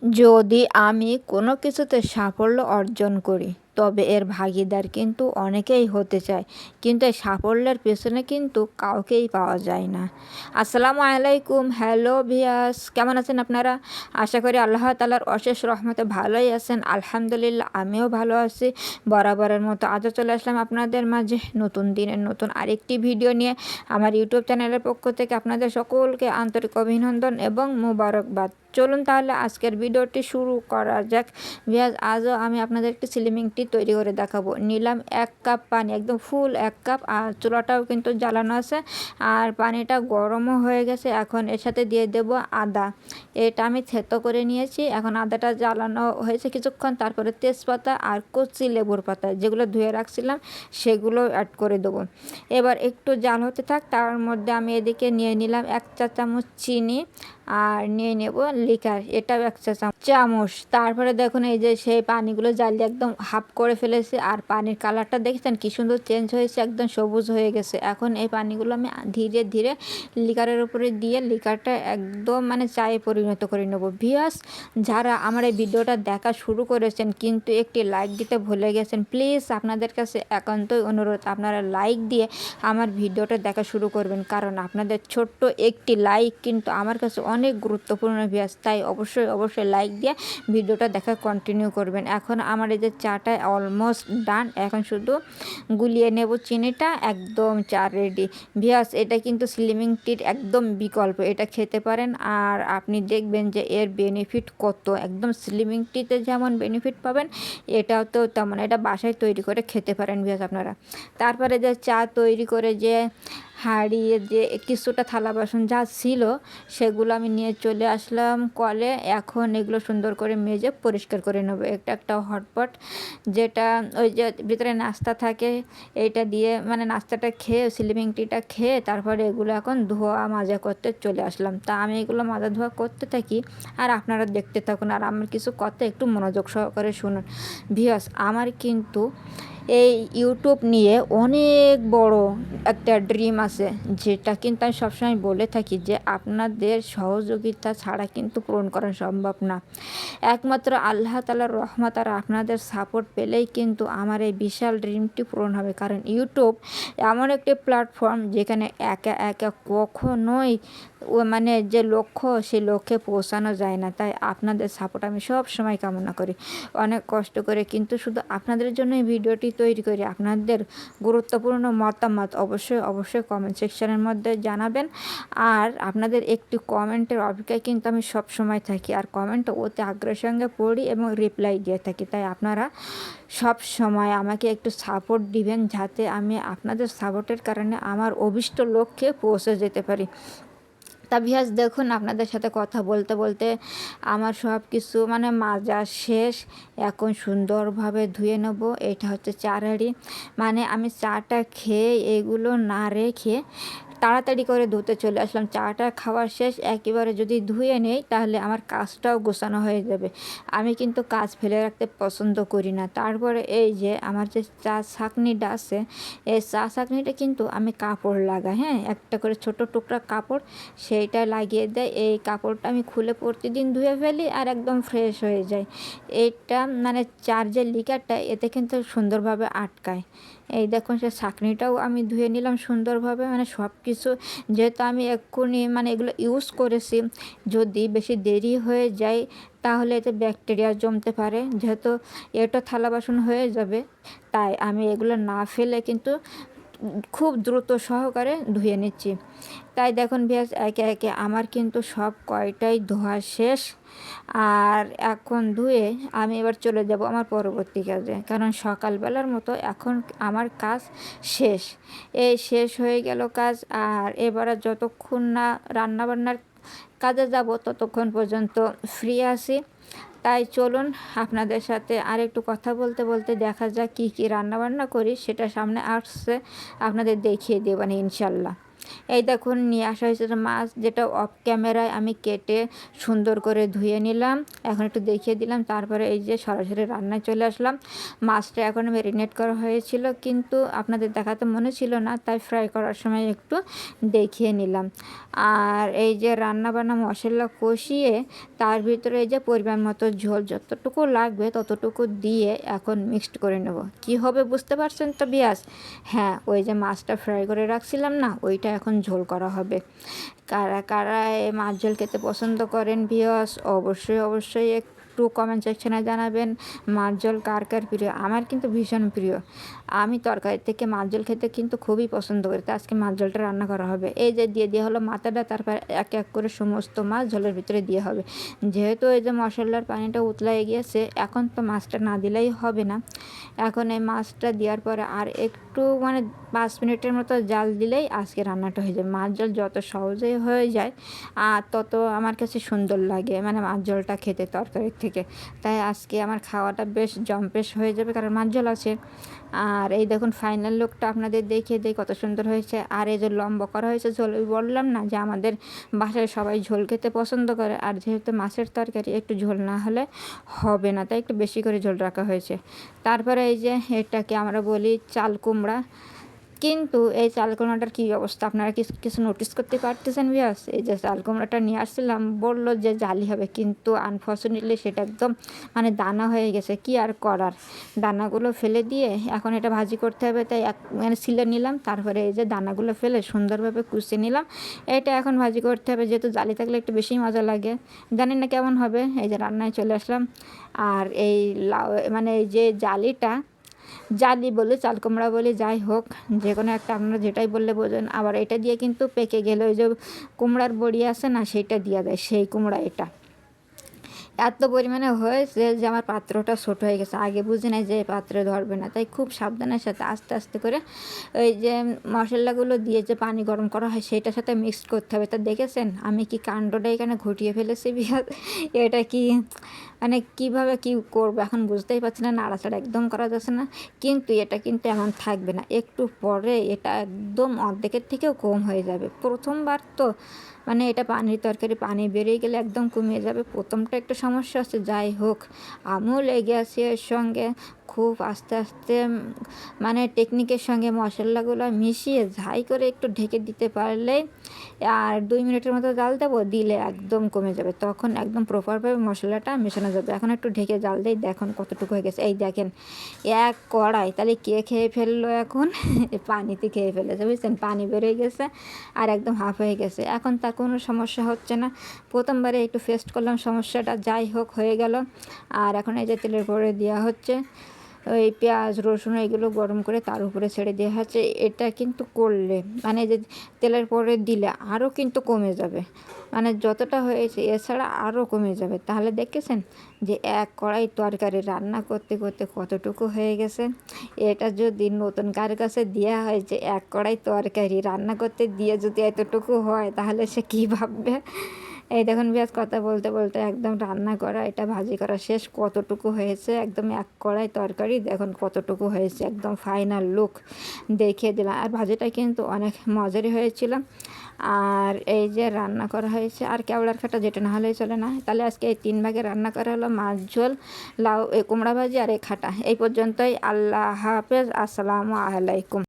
যদি আমি কোনো কিছুতে সাফল্য অর্জন করি, তবে এর ভাগীদার কিন্তু অনেকেই হতে চায়, কিন্তু এই সাফল্যের পেছনে কিন্তু কাউকেই পাওয়া যায় না। আসসালামু আলাইকুম, হ্যালো ভিয়াস, কেমন আছেন আপনারা? আশা করি আল্লাহ তাআলার অশেষ রহমতে ভালোই আছেন। আলহামদুলিল্লাহ, আমিও ভালো আছি। বরাবরের মতো আজও চলে আসলাম আপনাদের মাঝে নতুন দিনের নতুন আরেকটি ভিডিও নিয়ে। আমার ইউটিউব চ্যানেলের পক্ষ থেকে আপনাদের সকলকে আন্তরিক অভিনন্দন এবং মুবারকবাদ। চলুন তাহলে আজকের ভিডিওটি শুরু করা যাক। ভিউয়ার্স, আজও আমি আপনাদের একটি স্লিমিং টি তৈরি করে দেখাবো। নিলাম 1 কাপ পানি, একদম ফুল 1 কাপ, আর চুলাটাও কিন্তু জ্বালানো আছে আর পানিটা গরমও হয়ে গেছে। এখন এর সাথে দিয়ে দেব আদা। এটা আমি থেতো করে নিয়েছি। এখন আদাটা জ্বালানো হয়েছে কিছুক্ষণ, তারপরে তেজপাতা আর কচি লেবুর পাতা যেগুলো ধুয়ে রাখছিলাম সেগুলো অ্যাড করে দেবো। এবার একটু জাল হতে থাক, তার মধ্যে আমি এদিকে নিয়ে নিলাম 1 চা চামচ চিনি আর নিয়ে নেব লিকার, এটাও 1 চা চামচ। তারপরে দেখুন এই যে সেই পানিগুলো জ্বালিয়ে একদম হাফ করে ফেলেছি, আর পানির কালারটা দেখেছেন কি সুন্দর চেঞ্জ হয়েছে, একদম সবুজ হয়ে গেছে। এখন এই পানিগুলো আমি ধীরে ধীরে লিকারের উপরে দিয়ে লিকারটা একদম চায়ে পরিণত করে নেব। ভিউয়ার্স, যারা আমার এই ভিডিওটা দেখা শুরু করেছেন কিন্তু একটি লাইক দিতে ভুলে গেছেন, প্লিজ আপনাদের কাছে একান্তই অনুরোধ, আপনারা লাইক দিয়ে আমার ভিডিওটা দেখা শুরু করবেন, কারণ আপনাদের ছোট্ট একটি লাইক কিন্তু আমার কাছে অনেক গুরুত্বপূর্ণ ভিউয়ার্স। তাই অবশ্যই লাইক দিয়ে ভিডিওটা দেখা কন্টিনিউ করবেন। এখন আমার এই যে চাটা অলমোস্ট ডান, এখন শুধু গুলিয়ে নেব চিনিটা, একদম চা রেডি। ভিউয়ার্স, এটা কিন্তু স্লিমিং টির একদম বিকল্প, এটা খেতে পারেন আর আপনি দেখবেন যে এর বেনিফিট কত। একদম স্লিমিং টিতে যেমন বেনিফিট পাবেন, এটাও তো তেমন। এটা বাসায় তৈরি করে খেতে পারেন ভিউয়ার্স আপনারা। তারপরে যে চা তৈরি করে যে হাঁড়িয়ে যে কিছুটা থালা বাসন যা ছিল সেগুলো আমি নিয়ে চলে আসলাম কলে। এখন এগুলো সুন্দর করে মেজে পরিষ্কার করে নেবো। একটা হটপট, যেটা ওই যে ভিতরে নাস্তা থাকে, এইটা দিয়ে নাস্তাটা খেয়ে স্লিমিং টিটা খেয়ে তারপরে এগুলো এখন ধোয়া মাজা করতে চলে আসলাম। তা আমি এগুলো মাজা ধোয়া করতে থাকি আর আপনারা দেখতে থাকুন, আর আমার কিছু কথা একটু মনোযোগ সহকারে শুনুন। ভিউয়ার্স, আমার কিন্তু এই ইউটিউব নিয়ে অনেক বড় একটা ড্রিম আছে, যেটা কিন্তু আমি সবসময় বলে থাকি যে আপনাদের সহযোগিতা ছাড়া কিন্তু পূরণ করা সম্ভব না। একমাত্র আল্লাহ তাআলার রহমত আর আপনাদের সাপোর্ট পেলেই কিন্তু আমার এই বিশাল ড্রিমটি পূরণ হবে। কারণ ইউটিউব এমন একটি প্ল্যাটফর্ম যেখানে একা একা কখনোই যে লক্ষ্য সেই লক্ষ্যে পৌঁছানো যায় না। তাই আপনাদের সাপোর্ট আমি সব সময় কামনা করি। অনেক কষ্ট করে কিন্তু শুধু আপনাদের জন্য এই ভিডিওটি তৈরি করি। আপনাদের গুরুত্বপূর্ণ মতামত অবশ্যই কমেন্ট সেকশনের মধ্যে জানাবেন, আর আপনাদের একটি কমেন্টের অপেক্ষায় কিন্তু আমি সব সময় থাকি, আর কমেন্ট অতি আগ্রহের সঙ্গে পড়ি এবং রিপ্লাই দিয়ে থাকি। তাই আপনারা সব সময় আমাকে একটু সাপোর্ট দিবেন, যাতে আমি আপনাদের সাপোর্টের কারণে আমার অভীষ্ট লক্ষ্যে পৌঁছে যেতে পারি। তা ভিউয়ার্স, দেখুন আপনাদের সাথে কথা বলতে বলতে আমার সব কিছু মাজা শেষ। এখন সুন্দরভাবে ধুয়ে নেব। এটা হচ্ছে চার হাঁড়ি, আমি চাটা খেয়ে এগুলো না রেখে তাড়াতাড়ি করে ধুতে চলে আসলাম। চাটা খাওয়া শেষ, একেবারে যদি ধুয়ে নেই তাহলে আমার কাজটাও গোছানো হয়ে যাবে। আমি কিন্তু কাজ ফেলে রাখতে পছন্দ করি না। তারপরে এই যে আমার যে চা ছাঁকনিটা আছে, এই চা ছাঁকনিটা কিন্তু আমি কাপড় লাগাই, হ্যাঁ, একটা করে ছোট টুকরা কাপড় সেইটা লাগিয়ে দেয়। এই কাপড়টা আমি খুলে প্রতিদিন ধুয়ে ফেলি আর একদম ফ্রেশ হয়ে যায়। এইটা চার যে লিকারটা এতে কিন্তু সুন্দরভাবে আটকায়। এই দেখুন, সে ছাঁকনিটাও আমি ধুয়ে নিলাম সুন্দরভাবে। সব কিছু যেহেতু আমি এক্ষুনি এগুলো ইউজ করেছি, যদি বেশি দেরি হয়ে যায় তাহলে এতে ব্যাকটেরিয়া জমতে পারে। যেহেতু এটা থালা বাসন হয়ে যাবে, তাই আমি এগুলো না ফেলে কিন্তু খুব দ্রুত সহকারে ধুয়ে নিচ্ছি। তাই দেখুন ভিউয়ার্স, একে একে আমার কিন্তু সব কয়টাই ধোয়া শেষ। আর এখন ধুয়ে আমি এবার চলে যাব আমার পরবর্তী কাজে, কারণ সকালবেলার মতো এখন আমার কাজ শেষ। এই শেষ হয়ে গেল কাজ, আর এবার যতক্ষণ না রান্নাবান্নার কাজে যাব ততক্ষণ পর্যন্ত ফ্রি আছি। তাই চলুন আপনাদের সাথে আর একটু কথা বলতে বলতে দেখা যাক কী কী রান্নাবান্না করি, সেটা সামনে আসছে আপনাদের দেখিয়ে দেবেন ইনশাল্লাহ। এই দেখুন নিয়ে আসা হয়েছে মাছ, যেটা অফ ক্যামেরায় আমি কেটে সুন্দর করে ধুয়ে নিলাম, এখন একটু দেখিয়ে দিলাম। তারপরে এই যে সরাসরি রান্নায় চলে আসলাম। মাছটা এখন ম্যারিনেট করা হয়েছিল, কিন্তু আপনাদের দেখাতে মনে ছিল না, তাই ফ্রাই করার সময় একটু দেখিয়ে নিলাম। আর এই যে রান্না বান্না মশলা কষিয়ে তার ভিতরে এই যে পরিমাণ মতো ঝোল যতটুকু লাগবে ততটুকু দিয়ে এখন মিক্সড করে নেব। কি হবে বুঝতে পারছেন তো বিয়াস? হ্যাঁ, ওই যে মাছটা ফ্রাই করে রাখছিলাম না, ওইটা এখন ঝোল করা হবে। কারা কারা এই মাছ ঝোল খেতে পছন্দ করেন বিয়াস, অবশ্যই অবশ্যই একটু কমেন্ট সেকশনে জানাবেন মাছ ঝোল কার কার প্রিয়। আমার কিন্তু ভীষণ প্রিয়, আমি তরকারি থেকে মাছ ঝোল খেতে কিন্তু খুবই পছন্দ করি। তো আজকে মাছ ঝোলটা রান্না করা হবে। এই যে দিয়ে দেওয়া হলো মাথাটা, তারপর এক এক করে সমস্ত মাছ ঝোলের ভিতরে দিয়ে হবে। যেহেতু এই যে মশলার পানিটা উতলাই গিয়েছে, এখন তো মাছটা না দিলেই হবে না। এখন এই মাছটা দেওয়ার পরে আর একটু মানে 5 মিনিটের মতো জাল দিলেই আজকে রান্নাটা হয়ে যায়। মাছ ঝোল যত সহজেই হয়ে যায় আর তত আমার কাছে সুন্দর লাগে, মানে মাছ ঝোলটা খেতে তরকারির থেকে। তাই আজকে আমার খাওয়াটা বেশ জম্পেশ হয়ে যাবে, কারণ মাছ ঝোল আছে। আর এই দেখুন ফাইনাল লুকটা আপনাদের দেখিয়ে দিই কত সুন্দর হয়েছে। আর এই যে লম্বা করা হয়েছে ঝোল, বললাম না যে আমাদের বাসায় সবাই ঝোল খেতে পছন্দ করে, আর যেহেতু মাছের তরকারি একটু ঝোল না হলে হবে না, তাই একটু বেশি করে ঝোল রাখা হয়েছে। তারপরে এই যে এটাকে আমরা বলি চাল কুমড়া, কিন্তু এই চাল কুমড়াটার কী অবস্থা আপনারা কিছু নোটিস করতে পারতেছেন ভিউয়ার্স? এই যে চাল কুমড়াটা নিয়ে আসছিলাম, বললো যে জালি হবে, কিন্তু আনফর্চুনেটলি সেটা একদম মানে দানা হয়ে গেছে। কি আর করার, দানাগুলো ফেলে দিয়ে এখন এটা ভাজি করতে হবে, তাই মানে ছিলে নিলাম। তারপরে এই যে দানাগুলো ফেলে সুন্দরভাবে কুচিয়ে নিলাম। এটা এখন ভাজি করতে হবে, যেহেতু জালি থাকলে একটু বেশি মজা লাগে। জানি না কেমন হবে। এই যে রান্নায় চলে আসলাম। আর এই লাউ মানে এই যে জালিটা, জালি বলি চাল কুমড়া বলি, যাই হোক যে কোনো একটা আপনারা যেটাই বললে বোঝেন। আবার এটা দিয়ে কিন্তু পেকে গেলে ওই যে কুমড়ার বড়ি আছে না, সেইটা দিয়ে দেয়, সেই কুমড়া এটা এত পরিমাণে হয়েছে যে আমার পাত্রটা ছোট হয়ে গেছে। আগে বুঝি নাই যে পাত্রে ধরবে না, তাই খুব সাবধানের সাথে আস্তে আস্তে করে ওই যে মশলাগুলো দিয়ে যে পানি গরম করা হয় সেটার সাথে মিক্সড করতে হবে। তা দেখেছেন আমি কি কাণ্ডটা এখানে ঘটিয়ে ফেলেছি বিহার। এটা কি মানে কীভাবে কি করবো এখন বুঝতেই পারছি না, নাড়াচাড়া একদম করা যাচ্ছে না। কিন্তু এটা কিন্তু এমন থাকবে না, একটু পরে এটা একদম অর্ধেকের থেকেও কম হয়ে যাবে। প্রথমবার তো মানে এটা পানির তরকারি, পানি বেরিয়ে গেলে একদম কমিয়ে যাবে। প্রথমটা একটু সমস্যা আছে, যাই হোক আমিও লেগে আছি এর সঙ্গে। খুব আস্তে আস্তে মানে টেকনিকের সঙ্গে মশলাগুলো মিশিয়ে ঝাই করে একটু ঢেকে দিতে পারলেই, আর 2 মিনিটের মতো জাল দেবো, দিলে একদম কমে যাবে। তখন একদম প্রপারভাবে মশলাটা মেশানো যাবে। এখন একটু ঢেকে জাল দিই, দেখুন কতটুকু হয়ে গেছে। এই দেখেন এক কড়াই, তাহলে কে খেয়ে ফেললো এখন? পানিতে খেয়ে ফেলেছে, বুঝছেন? পানি বেরোয় গেছে আর একদম হাফ হয়ে গেছে। এখন তার কোনো সমস্যা হচ্ছে না। প্রথমবারে একটু ফেস্ট করলাম সমস্যাটা, যাই হোক হয়ে গেল। আর এখন এই যে তেলের পরে দেওয়া হচ্ছে ওই পেঁয়াজ রসুন, এগুলো গরম করে তার উপরে ছেড়ে দেওয়া হচ্ছে। এটা কিন্তু করলে মানে যে তেলের পরে দিলে আরও কিন্তু কমে যাবে, মানে যতটা হয়েছে এছাড়া আরও কমে যাবে। তাহলে দেখেছেন যে এক কড়াই তরকারি রান্না করতে করতে কতটুকু হয়ে গেছে। এটা যদি নতুন কার কাছে দেওয়া হয় যে এক কড়াই তরকারি রান্না করতে দিয়ে যদি এতটুকু হয়, তাহলে সে কী ভাববে। এই দেখুন পেঁয়াজ কথা বলতে বলতে একদম রান্না করা এটা ভাজি করা শেষ। কতটুকু হয়েছে একদম এক কড়াই তরকারি, দেখুন কতটুকু হয়েছে, একদম ফাইনাল লুক দেখিয়ে দিলাম। আর ভাজিটা কিন্তু অনেক মজারই হয়েছিল। আর এই যে রান্না করা হয়েছে আর কেওড়ার খাটা, যেটা না হলেই চলে না। তাহলে আজকে এই 3 ভাগে রান্না করা হলো, মাছ ঝোল, লাউ, কুমড়া ভাজি আর এই খাটা। এই পর্যন্তই। আল্লাহ হাফেজ, আসসালামু আলাইকুম।